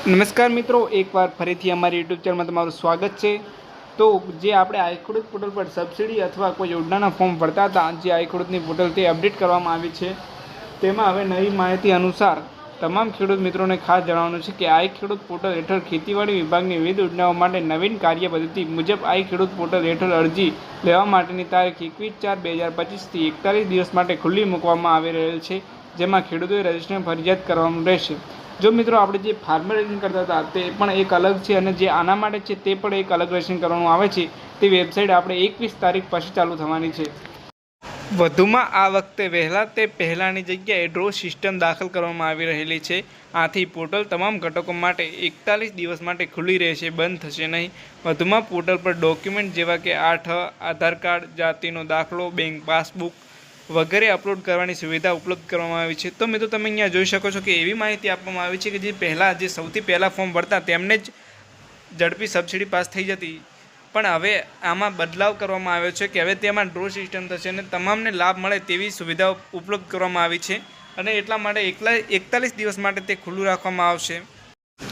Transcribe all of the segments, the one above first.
નમસ્કાર મિત્રો, એકવાર ફરીથી અમારી યુટ્યુબ ચેનલમાં તમારું સ્વાગત છે। તો જે આપણે આઈ ખેડૂત પોર્ટલ પર સબસિડી અથવા કોઈ યોજનાના ફોર્મ ભરતા હતા, જે આઈ ખેડૂતની પોર્ટલ તે અપડેટ કરવામાં આવી છે। તેમાં હવે નવી માહિતી અનુસાર તમામ ખેડૂત મિત્રોને ખાસ જણાવવાનું છે કે આઈ ખેડૂત પોર્ટલ હેઠળ ખેતીવાડી વિભાગની વિવિધ યોજનાઓ માટે નવીન કાર્ય પદ્ધતિ મુજબ આઈ ખેડૂત પોર્ટલ હેઠળ અરજી લેવા માટેની તારીખ 21/4/2025થી 41 દિવસ માટે ખુલ્લી મૂકવામાં આવી રહેલ છે, જેમાં ખેડૂતોએ રજીસ્ટ્રેશન ફરજિયાત કરવાનું રહેશે। જો મિત્રો આપણે જે ફાર્મર રજીસ્ટ્રેશન કરતા હતા તે પણ એક અલગ છે, અને જે આના માટે છે તે પણ એક અલગ રજીસ્ટ્રેશન કરવાનું આવે છે। તે વેબસાઇટ આપણે 21 તારીખ પછી ચાલુ થવાની છે। વધુમાં આ વખતે વહેલા તે પહેલાંની જગ્યાએ ડ્રો સિસ્ટમ દાખલ કરવામાં આવી રહેલી છે। આથી પોર્ટલ તમામ ઘટકો માટે 41 દિવસ માટે ખુલ્લી રહેશે, બંધ થશે નહીં। વધુમાં પોર્ટલ પર ડોક્યુમેન્ટ જેવા કે 8 આધાર કાર્ડ, જાતિનો દાખલો, બેંક પાસબુક વગેરે અપલોડ કરવાની સુવિધા ઉપલબ્ધ કરવામાં આવી છે। તો મિત્રો તમે અહીંયા જોઈ શકો છો કે એવી માહિતી આપવામાં આવી છે કે જે સૌથી પહેલાં ફોર્મ ભરતા તેમને જ ઝડપી સબસિડી પાસ થઈ જતી, પણ હવે આમાં બદલાવ કરવામાં આવ્યો છે કે હવે તેમાં ડ્રો સિસ્ટમ થશે અને તમામને લાભ મળે તેવી સુવિધાઓ ઉપલબ્ધ કરવામાં આવી છે, અને એટલા માટે 41 દિવસ માટે તે ખુલ્લું રાખવામાં આવશે।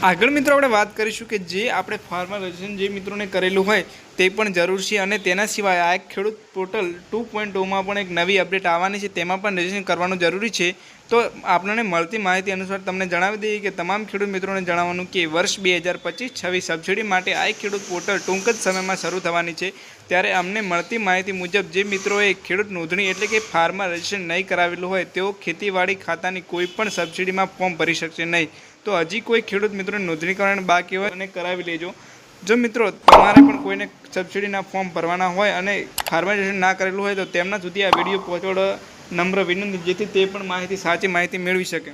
આગળ મિત્રો આપણે વાત કરીશું કે જે આપણે ફાર્મર રજીસ્ટ્રેશન જે મિત્રોને કરેલું હોય તે પણ જરૂર છે, અને તેના સિવાય આ ખેડૂત પોર્ટલ 2.0માં પણ એક નવી અપડેટ આવવાની છે, તેમાં પણ રજીસ્ટ્રેશન કરવાનું જરૂરી છે। તો આપણને મળતી માહિતી અનુસાર તમને જણાવી દઈએ કે તમામ ખેડૂત મિત્રોને જણાવવાનું કે વર્ષ 2025-26 સબસિડી માટે આ ખેડૂત પોર્ટલ ટૂંક જ સમયમાં શરૂ થવાની છે। ત્યારે અમને મળતી માહિતી મુજબ જે મિત્રોએ ખેડૂત નોંધણી એટલે કે ફાર્મર રજીસ્ટ્રેશન નહીં કરાવેલું હોય તેઓ ખેતીવાડી ખાતાની કોઈ પણ સબસિડીમાં ફોર્મ ભરી શકશે નહીં। તો હજી કોઈ ખેડૂત મિત્રોને નોંધણી કરવાની બાકી હોય અને કરાવી લેજો। જો મિત્રો તમારે પણ કોઈને સબસિડીના ફોર્મ ભરવાના હોય અને ફાર્મર રજીસ્ટ્રેશન ના કરેલું હોય તો તેમના સુધી આ વિડીયો પહોંચાડવા નમ્ર વિનંતી, જેથી તે પણ સાચી માહિતી મેળવી શકે।